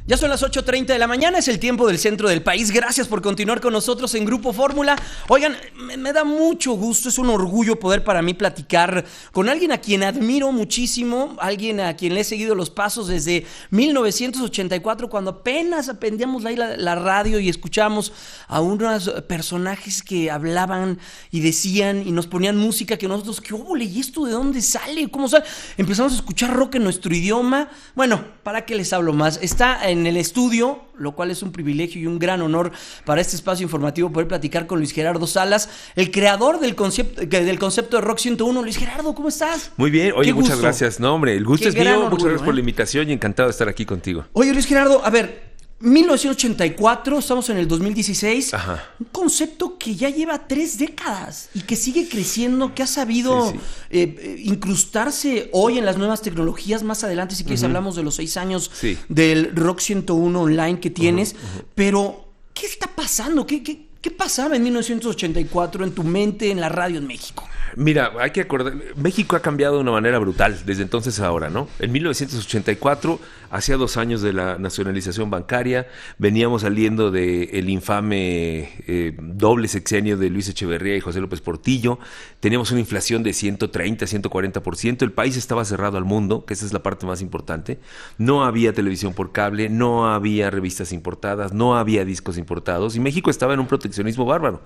Ya son las 8:30 de la mañana, es el tiempo del centro del país. Gracias por continuar con nosotros en Grupo Fórmula. Oigan, me da mucho gusto, es un orgullo poder para mí platicar con alguien a quien admiro muchísimo, alguien a quien le he seguido los pasos desde 1984, cuando apenas aprendíamos la radio y escuchamos a unos personajes que hablaban y decían y nos ponían música que nosotros, ¿qué óvole? ¿Y esto de dónde sale? ¿Cómo sale? Empezamos a escuchar rock en nuestro idioma. Bueno, ¿para qué les hablo más? Está en el estudio, lo cual es un privilegio y un gran honor para este espacio informativo poder platicar con Luis Gerardo Salas, el creador del concepto de Rock 101. Luis Gerardo, ¿cómo estás? Muy bien, oye, muchas gracias. No, hombre, el gusto es mío, muchas gracias por la invitación y encantado de estar aquí contigo. Oye, Luis Gerardo, a ver, 1984, estamos en el 2016. Ajá. Un concepto que ya lleva 3 décadas y que sigue creciendo, que ha sabido incrustarse hoy en las nuevas tecnologías. Más adelante, si quieres, hablamos de los 6 años del Rock 101 online que tienes. Pero, ¿qué está pasando? ¿Qué pasaba en 1984 en tu mente, en la radio en México? Mira, hay que acordar, México ha cambiado de una manera brutal desde entonces a ahora, ¿no? En 1984, hacía 2 años de la nacionalización bancaria, veníamos saliendo del infame doble sexenio de Luis Echeverría y José López Portillo, teníamos una inflación de 130, 140%, el país estaba cerrado al mundo, que esa es la parte más importante, no había televisión por cable, no había revistas importadas, no había discos importados, y México estaba en un proteccionismo bárbaro.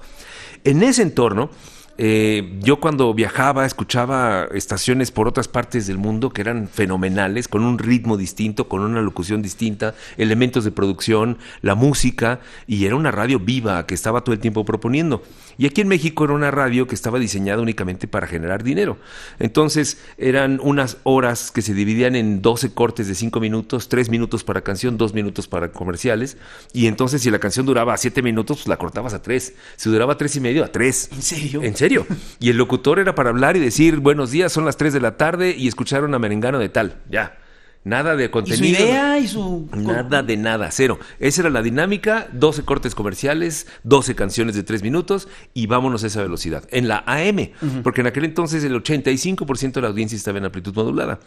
En ese entorno, yo cuando viajaba escuchaba estaciones por otras partes del mundo que eran fenomenales, con un ritmo distinto, con una locución distinta, elementos de producción, la música, y era una radio viva que estaba todo el tiempo proponiendo. Y aquí en México era una radio que estaba diseñada únicamente para generar dinero. Entonces eran unas horas que se dividían en 12 cortes de 5 minutos, 3 minutos para canción, 2 minutos para comerciales, y entonces si la canción duraba 7 minutos, pues la cortabas a 3. Si duraba 3 y medio, a 3. ¿En serio? ¿En serio? Y el locutor era para hablar y decir, buenos días, son las 3 de la tarde y escucharon a merengano de tal. Ya. Nada de contenido. ¿Y su idea? ¿Y su...? Nada de nada, cero. Esa era la dinámica, 12 cortes comerciales, 12 canciones de 3 minutos y vámonos a esa velocidad. En la AM, porque en aquel entonces el 85% de la audiencia estaba en amplitud modulada.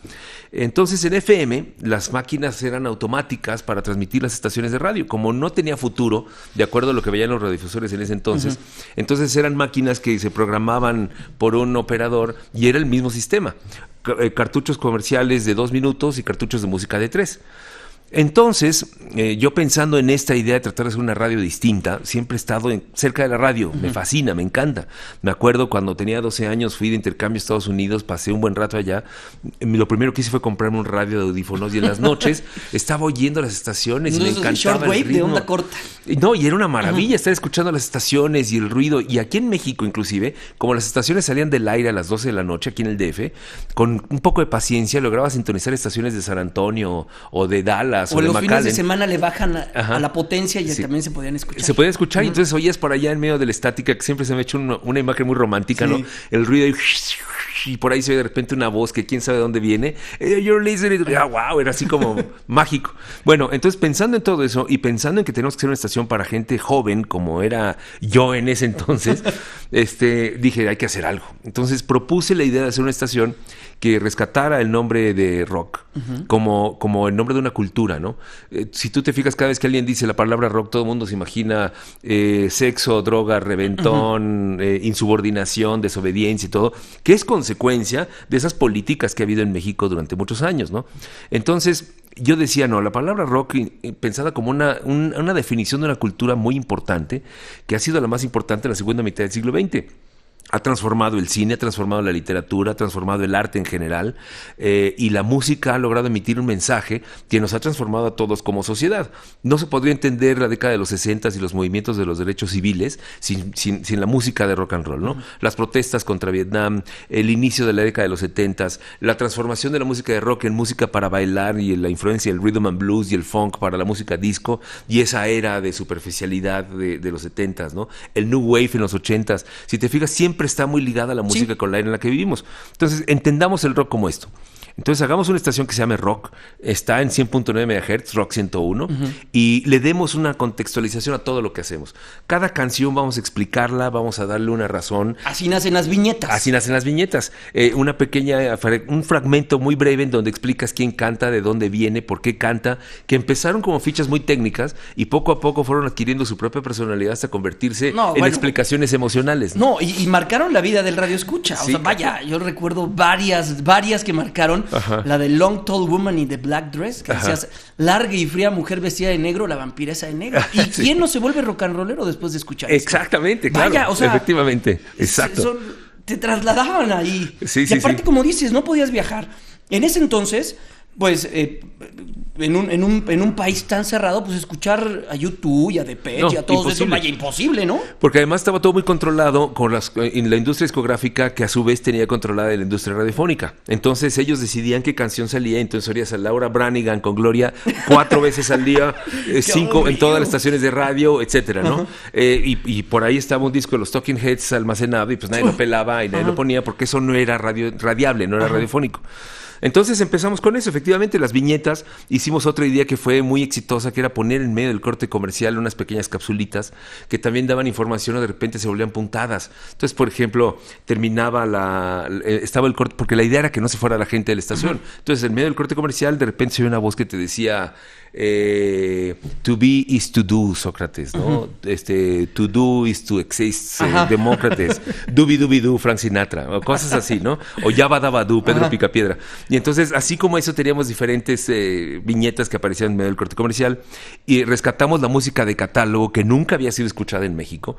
Entonces en FM las máquinas eran automáticas para transmitir las estaciones de radio. Como no tenía futuro, de acuerdo a lo que veían los radiodifusores en ese entonces, entonces eran máquinas que se programaban por un operador y era el mismo sistema. Cartuchos comerciales de 2 minutos y cartuchos de música de 3. Entonces, yo pensando en esta idea de tratar de hacer una radio distinta, siempre he estado cerca de la radio, me fascina, me encanta. Me acuerdo cuando tenía 12 años, fui de intercambio a Estados Unidos, pasé un buen rato allá. Lo primero que hice fue comprarme un radio de audífonos y en las noches estaba oyendo las estaciones y me encantaba shortwave, el ritmo. de onda corta. No, y era una maravilla estar escuchando las estaciones y el ruido. Y aquí en México, inclusive, como las estaciones salían del aire a las 12 de la noche, aquí en el DF, con un poco de paciencia lograba sintonizar estaciones de San Antonio o de Dallas o los de fines de semana le bajan a la potencia y también se podían escuchar. Se podía escuchar y entonces oías por allá en medio de la estática, que siempre se me ha hecho una imagen muy romántica, ¿no? El ruido y por ahí se oye de repente una voz que quién sabe de dónde viene. You're listening. Wow, era así como mágico. Bueno, entonces pensando en todo eso y pensando en que tenemos que ser una estación para gente joven, como era yo en ese entonces, dije, hay que hacer algo. Entonces propuse la idea de hacer una estación que rescatara el nombre de rock como el nombre de una cultura, ¿no? Si tú te fijas, cada vez que alguien dice la palabra rock, todo el mundo se imagina sexo, droga, reventón, insubordinación, desobediencia y todo, que es consecuencia de esas políticas que ha habido en México durante muchos años, ¿no? Entonces, yo decía, no, la palabra rock pensada como una definición de una cultura muy importante, que ha sido la más importante en la segunda mitad del siglo XX. Ha transformado el cine, ha transformado la literatura, ha transformado el arte en general, y la música ha logrado emitir un mensaje que nos ha transformado a todos como sociedad. No se podría entender la década de los 60 y los movimientos de los derechos civiles sin la música de rock and roll, ¿no? Las protestas contra Vietnam, el inicio de la década de los 70, la transformación de la música de rock en música para bailar y la influencia del rhythm and blues y el funk para la música disco y esa era de superficialidad de los 70, ¿no? El new wave en los 80. Si te fijas, siempre está muy ligada a la música con la era en la que vivimos. Entonces, entendamos el rock como esto. Entonces hagamos una estación que se llame Rock, está en 100.9 MHz, Rock 101, y le demos una contextualización a todo lo que hacemos. Cada canción vamos a explicarla, vamos a darle una razón. Así nacen las viñetas. Así nacen las viñetas. Un fragmento muy breve en donde explicas quién canta, de dónde viene, por qué canta, que empezaron como fichas muy técnicas y poco a poco fueron adquiriendo su propia personalidad hasta convertirse en explicaciones emocionales. No, y marcaron la vida del radio escucha. O sea, vaya, yo recuerdo varias que marcaron. Ajá. La de Long Tall Woman y The Black Dress, que decías, larga y fría mujer vestida de negro, la vampiresa de negro. ¿Y quién no se vuelve rock and rollero después de escuchar esto? Exactamente, claro. Vaya, o sea, efectivamente, exacto. Te trasladaban ahí. Sí, y aparte, como dices, no podías viajar. En ese entonces, pues, en un país tan cerrado, pues escuchar a YouTube y a Depeche y a todos eso, vaya, imposible, ¿no? Porque además estaba todo muy controlado en la industria discográfica, que a su vez tenía controlada la industria radiofónica. Entonces ellos decidían qué canción salía, entonces oías a Laura Branigan con Gloria 4 veces al día, 5 en todas las estaciones de radio, etcétera, ¿no? Y por ahí estaba un disco de los Talking Heads almacenado y pues nadie lo pelaba y nadie lo ponía porque eso no era radiable, no era radiofónico. Entonces empezamos con eso, efectivamente, las viñetas. Hicimos otra idea que fue muy exitosa, que era poner en medio del corte comercial unas pequeñas capsulitas que también daban información o de repente se volvían puntadas. Entonces, por ejemplo, estaba el corte, porque la idea era que no se fuera la gente de la estación. Entonces, en medio del corte comercial, de repente se oía una voz que te decía... to be is to do, Sócrates, ¿no? To do is to exist, Demócrates, Dubi-dubi-du, Frank Sinatra, o cosas así, ¿no? O Yabba-dabba-du, Pedro Picapiedra. Y entonces, así como eso, teníamos diferentes viñetas que aparecían en medio del corte comercial y rescatamos la música de catálogo que nunca había sido escuchada en México.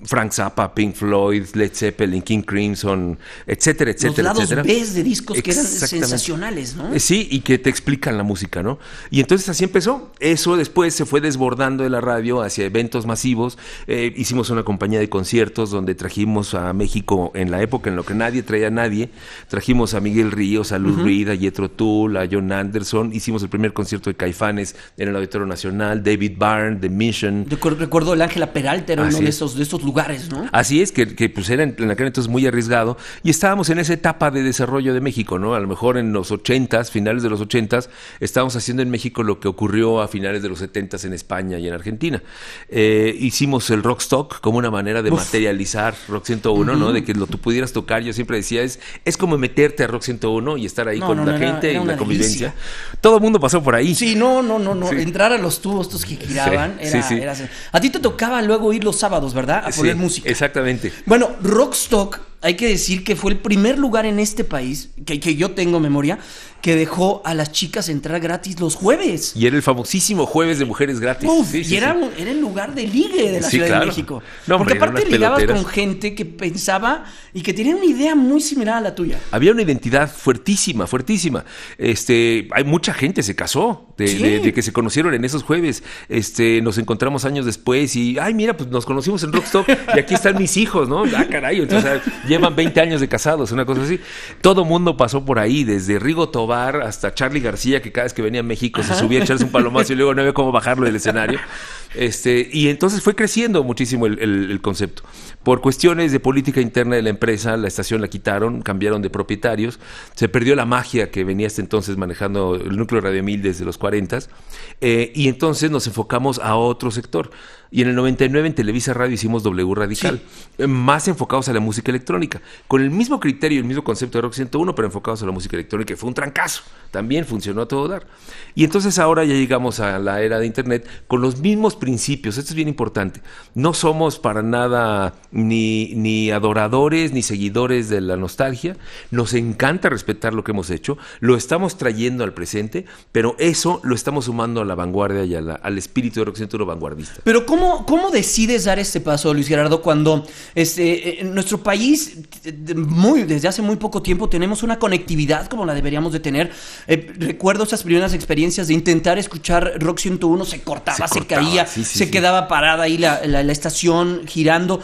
Frank Zappa, Pink Floyd, Led Zeppelin, King Crimson, etcétera, etcétera, Los etcétera. lados B de discos que eran sensacionales, ¿no? Sí, y que te explican la música, ¿no? Y entonces así empezó. Eso después se fue desbordando de la radio hacia eventos masivos. Hicimos una compañía de conciertos donde trajimos a México, en la época en lo que nadie traía a nadie, trajimos a Miguel Ríos, a Lou Reed, a Jethro Tull, a John Anderson. Hicimos el primer concierto de Caifanes en el Auditorio Nacional, David Byrne, The Mission. Recuerdo el Ángela Peralta, era uno de estos lugares, ¿no? Así es, que pues era en aquel entonces muy arriesgado y estábamos en esa etapa de desarrollo de México, ¿no? A lo mejor en los 80s, finales de los 80s, estábamos haciendo en México lo que ocurrió a finales de los 70s en España y en Argentina. Hicimos el Rockstock como una manera de materializar Rock 101, ¿no? De que tú pudieras tocar. Yo siempre decía, es como meterte a Rock 101 y estar ahí con la gente y la convivencia. Delicia. Todo el mundo pasó por ahí. Sí, no. Sí. Entrar a los tubos estos que giraban era... A ti te tocaba luego ir los sábados, ¿verdad? A poner música. Exactamente. Bueno, Rockstock, hay que decir que fue el primer lugar en este país, que yo tengo memoria, que dejó a las chicas entrar gratis los jueves. Y era el famosísimo Jueves de Mujeres Gratis. Era el lugar de ligue de la Ciudad de México. No, porque aparte ligabas con gente que pensaba y que tenía una idea muy similar a la tuya. Había una identidad fuertísima. Hay mucha gente se casó de que se conocieron en esos jueves. Nos encontramos años después y, mira, pues nos conocimos en Rockstock y aquí están mis hijos, ¿no? Caray, entonces llevan 20 años de casados, una cosa así. Todo mundo pasó por ahí, desde Rigo Tobar hasta Charly García, que cada vez que venía a México se subía a echarse un palomazo y luego no había cómo bajarlo del escenario. Y entonces fue creciendo muchísimo el concepto. Por cuestiones de política interna de la empresa, la estación la quitaron, cambiaron de propietarios, se perdió la magia que venía hasta entonces manejando el núcleo Radio 1000 desde los 40s, y entonces nos enfocamos a otro sector. Y en el 99 en Televisa Radio hicimos W Radical, más enfocados a la música electrónica, con el mismo criterio y el mismo concepto de Rock 101, pero enfocados a la música electrónica, y fue un trancazo, también funcionó a todo dar. Y entonces ahora ya llegamos a la era de Internet con los mismos principios. Esto es bien importante. No somos para nada ni adoradores ni seguidores de la nostalgia. Nos encanta respetar lo que hemos hecho, lo estamos trayendo al presente, pero eso lo estamos sumando a la vanguardia y al espíritu de Rock 101 vanguardista. Pero ¿cómo decides dar este paso, Luis Gerardo, cuando en nuestro país desde hace muy poco tiempo tenemos una conectividad como la deberíamos de tener? Recuerdo esas primeras experiencias de intentar escuchar Rock 101, se cortaba, se caía, se quedaba parada ahí la estación girando.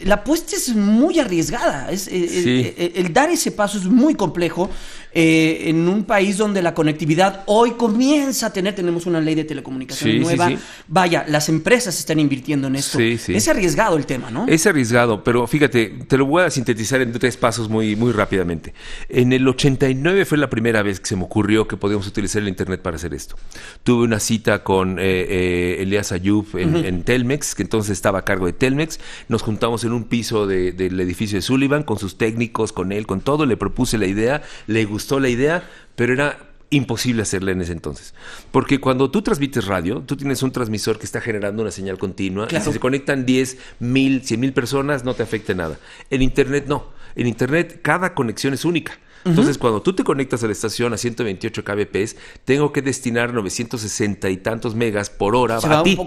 La apuesta es muy arriesgada, el dar ese paso es muy complejo. en un país donde la conectividad hoy comienza a tenemos una ley de telecomunicaciones nueva. Sí. Vaya, las empresas están invirtiendo en esto. Sí. Es arriesgado el tema, ¿no? Es arriesgado, pero fíjate, te lo voy a sintetizar en 3 pasos muy, muy rápidamente. En el 89 fue la primera vez que se me ocurrió que podíamos utilizar el internet para hacer esto. Tuve una cita con Elías Ayub en Telmex, que entonces estaba a cargo de Telmex. Nos juntamos en un piso del edificio de Sullivan con sus técnicos, con él, con todo. Le propuse la idea, le gustó la idea, pero era imposible hacerla en ese entonces. Porque cuando tú transmites radio, tú tienes un transmisor que está generando una señal continua. Claro. Y si se conectan 10,000, 100,000 personas, no te afecta nada. En internet no. En internet cada conexión es única. Entonces, cuando tú te conectas a la estación a 128 kbps, tengo que destinar 960 y tantos megas por hora a ti.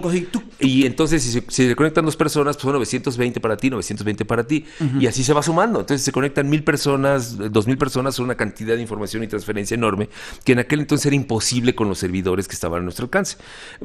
Y entonces, si se conectan 2 personas, pues son 920 para ti, 920 para ti. Y así se va sumando. Entonces, se conectan 1,000 personas, 2,000 personas, son una cantidad de información y transferencia enorme que en aquel entonces era imposible con los servidores que estaban a nuestro alcance.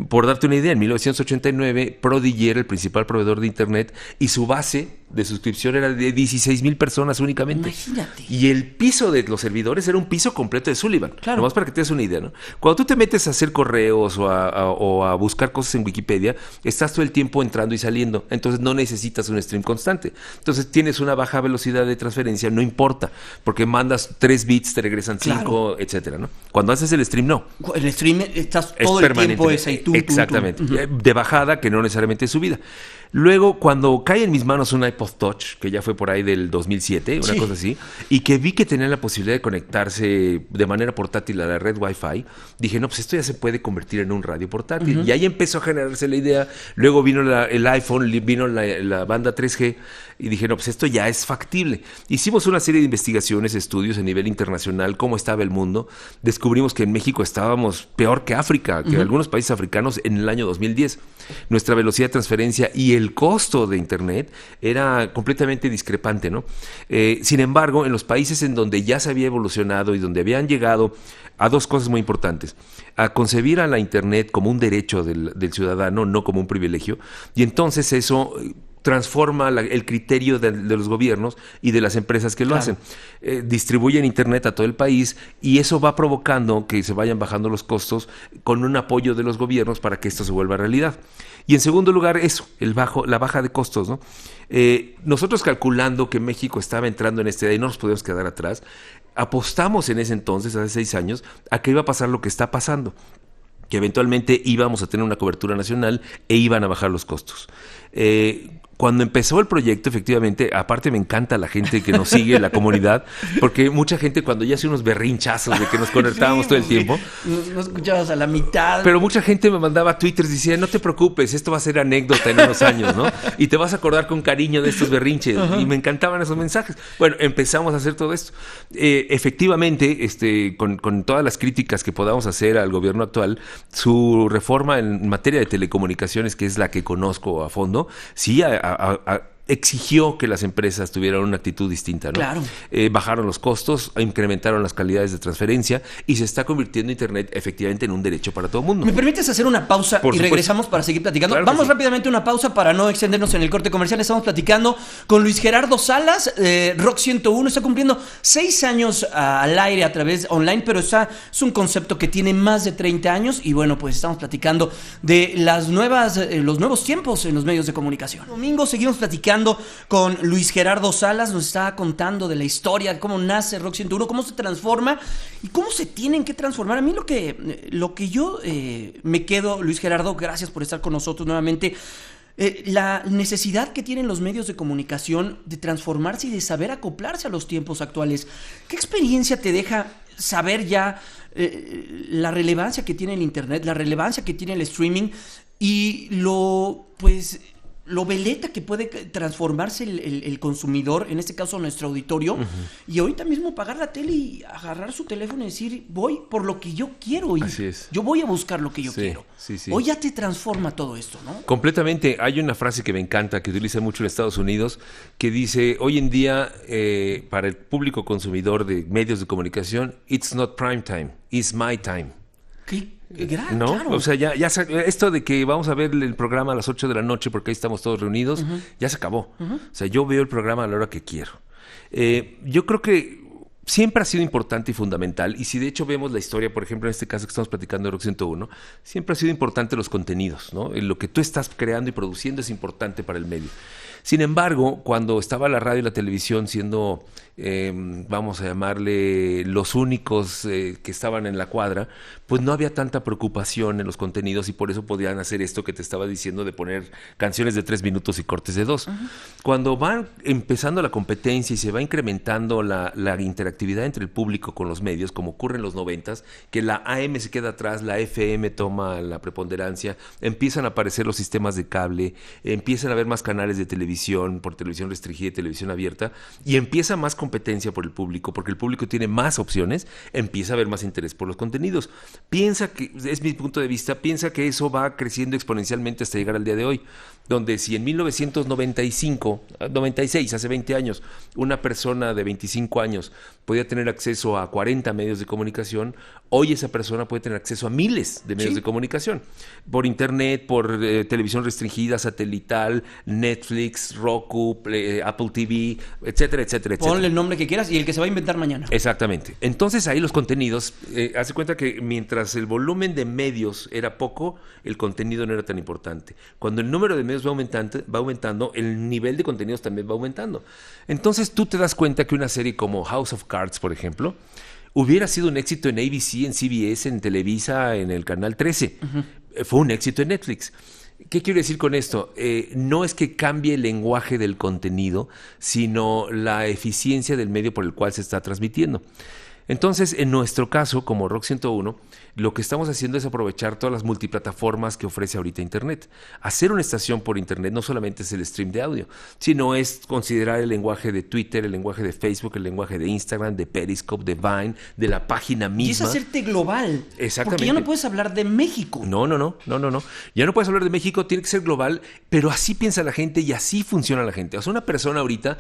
Por darte una idea, en 1989, Prodigy era el principal proveedor de internet y su base de suscripción era de 16,000 personas únicamente. Imagínate. Y el piso de los servidores era un piso completo de Sullivan. Claro. Nomás para que te des una idea, ¿no? Cuando tú te metes a hacer correos o a buscar cosas en Wikipedia, estás todo el tiempo entrando y saliendo. Entonces no necesitas un stream constante. Entonces tienes una baja velocidad de transferencia, no importa, porque mandas 3 bits, te regresan 5, etcétera, ¿no? Cuando haces el stream, no. El stream estás todo el tiempo ese y tú. Exactamente. De bajada, que no necesariamente de subida. Luego, cuando cae en mis manos un iPod Touch, que ya fue por ahí del 2007, una cosa así, y que vi que tenía la posibilidad de conectarse de manera portátil a la red Wi-Fi, dije, no, pues esto ya se puede convertir en un radio portátil. Y ahí empezó a generarse la idea. Luego vino el iPhone, vino la banda 3G, y dije, no, pues esto ya es factible. Hicimos una serie de investigaciones, estudios a nivel internacional, cómo estaba el mundo. Descubrimos que en México estábamos peor que África, que algunos países africanos en el año 2010. Nuestra velocidad de transferencia y el costo de internet era completamente discrepante, ¿no? Sin embargo, en los países en donde ya se había evolucionado y donde habían llegado a 2 cosas muy importantes: a concebir a la internet como un derecho del ciudadano, no como un privilegio, y entonces eso transforma el criterio de los gobiernos y de las empresas que lo hacen. Distribuyen internet a todo el país y eso va provocando que se vayan bajando los costos con un apoyo de los gobiernos para que esto se vuelva realidad. Y en segundo lugar, eso, la baja de costos, ¿no? Nosotros, calculando que México estaba entrando en esta edad y no nos podíamos quedar atrás, apostamos en ese entonces, hace 6 años, a que iba a pasar lo que está pasando, que eventualmente íbamos a tener una cobertura nacional e iban a bajar los costos. Cuando empezó el proyecto, efectivamente, aparte me encanta la gente que nos sigue, la comunidad, porque mucha gente cuando ya hace unos berrinchazos de que nos conectábamos todo el tiempo. No escuchabas a la mitad. Pero mucha gente me mandaba twitters diciendo, no te preocupes, esto va a ser anécdota en unos años, ¿no? Y te vas a acordar con cariño de estos berrinches. Y me encantaban esos mensajes. Bueno, empezamos a hacer todo esto. Efectivamente, con todas las críticas que podamos hacer al gobierno actual, su reforma en materia de telecomunicaciones, que es la que conozco a fondo, sí exigió que las empresas tuvieran una actitud distinta, ¿no? Claro. Bajaron los costos, incrementaron las calidades de transferencia y se está convirtiendo Internet efectivamente en un derecho para todo el mundo. ¿Me permites hacer una pausa y regresamos para seguir platicando? Claro. Vamos rápidamente a una pausa para no extendernos en el corte comercial. Estamos platicando con Luis Gerardo Salas, Rock 101. Está cumpliendo 6 años al aire a través online, pero es un concepto que tiene más de 30 años y bueno, pues estamos platicando de los nuevos tiempos en los medios de comunicación. Domingo seguimos platicando con Luis Gerardo Salas, nos está contando de la historia, de cómo nace Rock 101, cómo se transforma y cómo se tienen que transformar. A mí lo que yo me quedo, Luis Gerardo, gracias por estar con nosotros nuevamente. La necesidad que tienen los medios de comunicación de transformarse y de saber acoplarse a los tiempos actuales. ¿Qué experiencia te deja saber ya la relevancia que tiene el internet, la relevancia que tiene el streaming y lo veleta que puede transformarse el consumidor, en este caso nuestro auditorio, y ahorita mismo pagar la tele y agarrar su teléfono y decir, voy por lo que yo quiero ir. Así es. Yo voy a buscar lo que yo quiero. Sí. Hoy ya te transforma todo esto, ¿no? Completamente. Hay una frase que me encanta, que utiliza mucho en Estados Unidos, que dice, hoy en día, para el público consumidor de medios de comunicación, it's not prime time, it's my time. ¿No? Claro. O sea, ya esto de que vamos a ver el programa a las 8 de la noche porque ahí estamos todos reunidos, ya se acabó. O sea, yo veo el programa a la hora que quiero. Yo creo que siempre ha sido importante y fundamental. Y si de hecho vemos la historia, por ejemplo, en este caso que estamos platicando de Rock 101, siempre ha sido importante los contenidos, ¿no? Lo que tú estás creando y produciendo es importante para el medio. Sin embargo, cuando estaba la radio y la televisión siendo, vamos a llamarle, los únicos que estaban en la cuadra, pues no había tanta preocupación en los contenidos y por eso podían hacer esto que te estaba diciendo de poner canciones de 3 minutos y cortes de 2. Uh-huh. Cuando van empezando la competencia y se va incrementando la interactividad entre el público con los medios, como ocurre en los 90s, que la AM se queda atrás, la FM toma la preponderancia, empiezan a aparecer los sistemas de cable, empiezan a haber más canales de televisión, por televisión restringida y televisión abierta, y empieza más competencia por el público, porque el público tiene más opciones, empieza a haber más interés por los contenidos. Piensa que, es mi punto de vista, piensa que eso va creciendo exponencialmente hasta llegar al día de hoy, donde si en 1996, hace 20 años, una persona de 25 años podía tener acceso a 40 medios de comunicación, hoy esa persona puede tener acceso a miles de medios de comunicación, por internet, por televisión restringida, satelital, Netflix, Roku, Apple TV, etcétera, etcétera, etcétera. Ponle el nombre que quieras y el que se va a inventar mañana. Exactamente. Entonces ahí los contenidos, haz de cuenta que mientras el volumen de medios era poco, el contenido no era tan importante. Cuando el número de medios va aumentando, el nivel de contenidos también va aumentando. Entonces tú te das cuenta que una serie como House of Cards, por ejemplo, hubiera sido un éxito en ABC, en CBS, en Televisa, en el Canal 13. Uh-huh. Fue un éxito en Netflix. ¿Qué quiero decir con esto? No es que cambie el lenguaje del contenido, sino la eficiencia del medio por el cual se está transmitiendo. Entonces, en nuestro caso, como Rock 101, lo que estamos haciendo es aprovechar todas las multiplataformas que ofrece ahorita Internet. Hacer una estación por Internet no solamente es el stream de audio, sino es considerar el lenguaje de Twitter, el lenguaje de Facebook, el lenguaje de Instagram, de Periscope, de Vine, de la página misma. Y es hacerte global. Exactamente. Porque ya no puedes hablar de México. No. Ya no puedes hablar de México, tiene que ser global, pero así piensa la gente y así funciona la gente. O sea, una persona ahorita,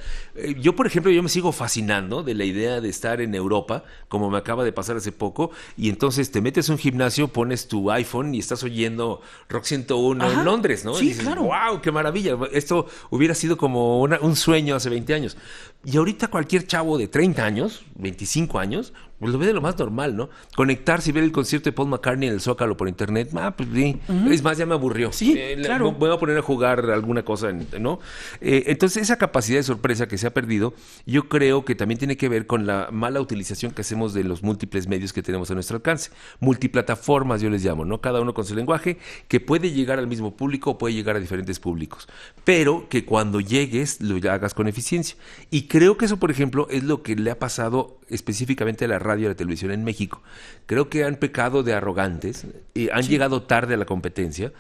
yo por ejemplo, yo me sigo fascinando de la idea de estar en Europa, como me acaba de pasar hace poco, y entonces te metes a un gimnasio, pones tu iPhone y estás oyendo Rock 101 en Londres, ¿no? Sí, y dices, claro. ¡wow, qué maravilla! Esto hubiera sido como un sueño hace 20 años. Y ahorita cualquier chavo de 30 años, 25 años, pues lo ve de lo más normal, ¿no? Conectarse y ver el concierto de Paul McCartney en el Zócalo por internet, pues sí. Uh-huh. Es más, ya me aburrió. Sí, claro. Voy a poner a jugar alguna cosa, ¿no? Entonces, esa capacidad de sorpresa que se ha perdido, yo creo que también tiene que ver con la mala utilización que hacemos de los múltiples medios que tenemos a nuestro alcance. Multiplataformas, yo les llamo, ¿no? Cada uno con su lenguaje, que puede llegar al mismo público o puede llegar a diferentes públicos. Pero que cuando llegues, lo hagas con eficiencia. Y creo que eso, por ejemplo, es lo que le ha pasado específicamente a la radio y a la televisión en México. Creo que han pecado de arrogantes, han llegado tarde a la competencia.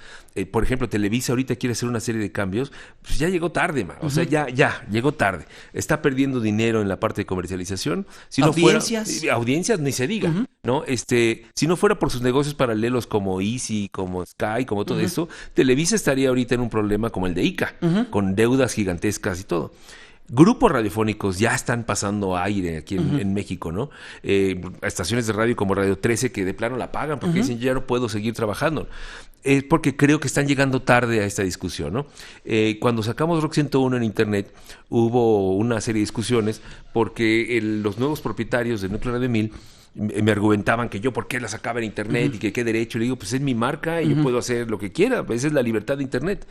Por ejemplo, Televisa ahorita quiere hacer una serie de cambios, pues ya llegó tarde, man. O sea, ya llegó tarde. Está perdiendo dinero en la parte de comercialización. Si audiencias. Audiencias ni se diga, ¿no? Si no fuera por sus negocios paralelos como Easy, como Sky, como todo esto, Televisa estaría ahorita en un problema como el de ICA, con deudas gigantescas y todo. Grupos radiofónicos ya están pasando aire aquí en México, ¿no? Estaciones de radio como Radio 13 que de plano la pagan porque dicen, ya no puedo seguir trabajando. Porque creo que están llegando tarde a esta discusión, ¿no? Cuando sacamos Rock 101 en internet, hubo una serie de discusiones porque los nuevos propietarios de Núcleo Radio 1000 me argumentaban que yo por qué la sacaba en internet y que qué derecho. Le digo, pues es mi marca y yo puedo hacer lo que quiera. Esa es la libertad de internet.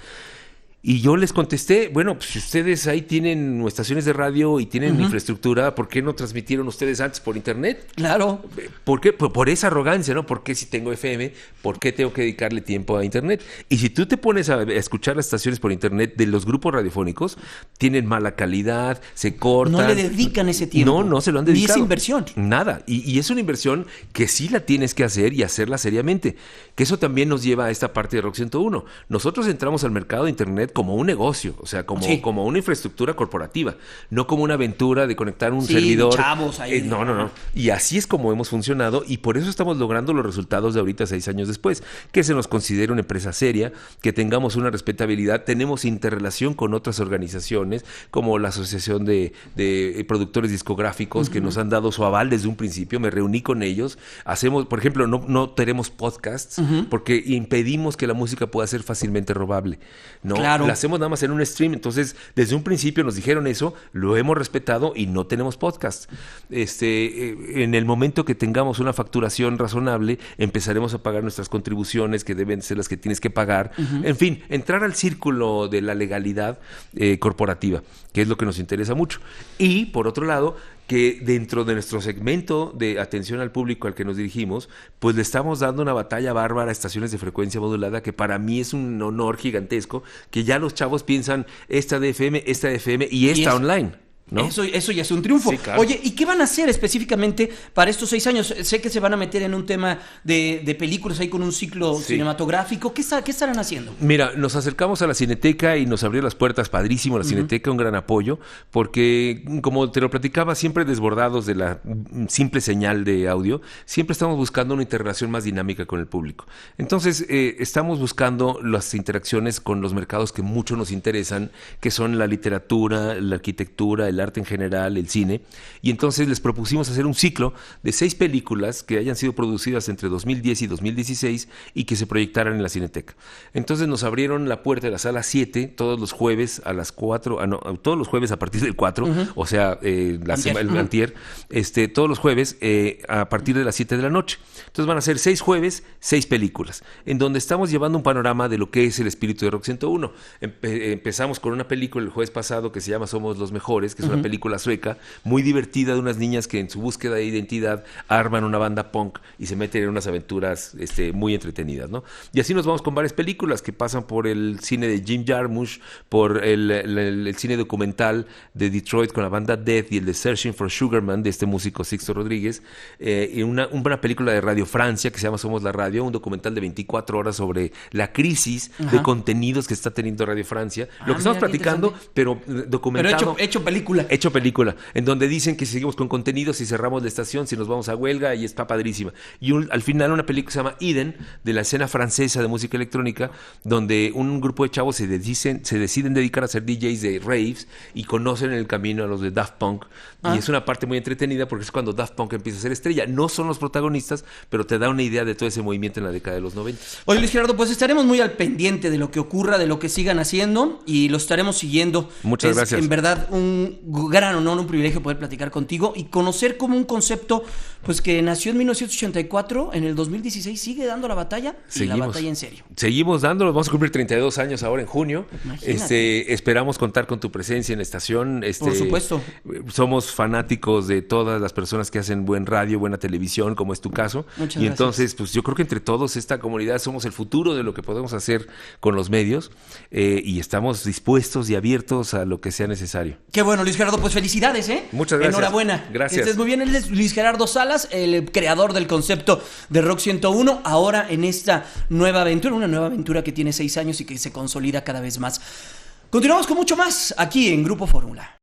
Y yo les contesté, bueno, pues si ustedes ahí tienen estaciones de radio y tienen infraestructura, ¿por qué no transmitieron ustedes antes por internet? Claro. ¿Por qué? Por esa arrogancia, ¿no? ¿Por qué si tengo FM, por qué tengo que dedicarle tiempo a internet? Y si tú te pones a escuchar las estaciones por internet de los grupos radiofónicos, tienen mala calidad, se cortan. No le dedican ese tiempo. No se lo han dedicado. Ni esa inversión. Nada. Y es una inversión que sí la tienes que hacer y hacerla seriamente. Que eso también nos lleva a esta parte de Rock 101. Nosotros entramos al mercado de internet como un negocio, o sea, como una infraestructura corporativa, no como una aventura de conectar un servidor. Chavos ahí. No. Y así es como hemos funcionado y por eso estamos logrando los resultados de ahorita 6 años después, que se nos considere una empresa seria, que tengamos una respetabilidad, tenemos interrelación con otras organizaciones como la Asociación de Productores Discográficos que nos han dado su aval desde un principio, me reuní con ellos, hacemos, por ejemplo, no tenemos podcasts porque impedimos que la música pueda ser fácilmente robable, ¿no? Claro. Claro. La hacemos nada más en un stream. Entonces, desde un principio nos dijeron eso, lo hemos respetado y no tenemos podcast. En el momento que tengamos una facturación razonable, empezaremos a pagar nuestras contribuciones, que deben ser las que tienes que pagar. En fin, entrar al círculo de la legalidad corporativa, que es lo que nos interesa mucho. Y, por otro lado, que dentro de nuestro segmento de atención al público al que nos dirigimos, pues le estamos dando una batalla bárbara a estaciones de frecuencia modulada, que para mí es un honor gigantesco, que ya los chavos piensan esta de FM y esta online. ¿No? Eso ya es un triunfo. Sí, claro. Oye, ¿y qué van a hacer específicamente para estos 6 años? Sé que se van a meter en un tema de películas ahí con un ciclo cinematográfico. ¿Qué estarán haciendo? Mira, nos acercamos a la Cineteca y nos abrió las puertas, padrísimo la Cineteca, un gran apoyo, porque como te lo platicaba, siempre desbordados de la simple señal de audio, siempre estamos buscando una interrelación más dinámica con el público. Entonces, estamos buscando las interacciones con los mercados que mucho nos interesan, que son la literatura, la arquitectura, el arte en general, el cine, y entonces les propusimos hacer un ciclo de 6 películas que hayan sido producidas entre 2010 y 2016 y que se proyectaran en la Cineteca. Entonces nos abrieron la puerta de la sala 7 todos los jueves a las 4, todos los jueves a partir del 4, o sea, el antier, todos los jueves a partir de las 7 de la noche. Entonces van a ser 6 jueves, 6 películas, en donde estamos llevando un panorama de lo que es el espíritu de Rock 101. Empezamos con una película el jueves pasado que se llama Somos los Mejores, que es una película sueca muy divertida de unas niñas que en su búsqueda de identidad arman una banda punk y se meten en unas aventuras muy entretenidas, ¿no? Y así nos vamos con varias películas que pasan por el cine de Jim Jarmusch, por el cine documental de Detroit con la banda Death y el de Searching for Sugar Man de este músico Sixto Rodríguez, y una película de Radio Francia que se llama Somos la Radio, un documental de 24 horas sobre la crisis de contenidos que está teniendo Radio Francia. Lo que estamos platicando, pero documentado. Pero hecho película. Hecho película, en donde dicen que si seguimos con contenidos, si cerramos la estación, si nos vamos a huelga, y está padrísima. Y al final una película que se llama Eden, de la escena francesa de música electrónica, donde un grupo de chavos se deciden dedicar a ser DJs de raves y conocen en el camino a los de Daft Punk. Y es una parte muy entretenida porque es cuando Daft Punk empieza a ser estrella. No son los protagonistas, pero te da una idea de todo ese movimiento en la década de los 90. Oye, Luis Gerardo, pues estaremos muy al pendiente de lo que ocurra, de lo que sigan haciendo y lo estaremos siguiendo. Muchas gracias. En verdad, un gran honor, un privilegio poder platicar contigo y conocer como un concepto pues que nació en 1984, en el 2016 sigue dando la batalla y la batalla en serio. Seguimos dándolo, vamos a cumplir 32 años ahora en junio. Esperamos contar con tu presencia en la estación. Por supuesto. Somos fanáticos de todas las personas que hacen buen radio, buena televisión, como es tu caso. Muchas y gracias. Entonces, pues yo creo que entre todos esta comunidad somos el futuro de lo que podemos hacer con los medios, y estamos dispuestos y abiertos a lo que sea necesario. Qué bueno, Luis Gerardo, pues felicidades, ¿eh? Muchas gracias. Enhorabuena. Gracias. Que estés muy bien. Él es Luis Gerardo Salas, el creador del concepto de Rock 101, ahora en esta nueva aventura, una nueva aventura que tiene 6 años y que se consolida cada vez más. Continuamos con mucho más aquí en Grupo Fórmula.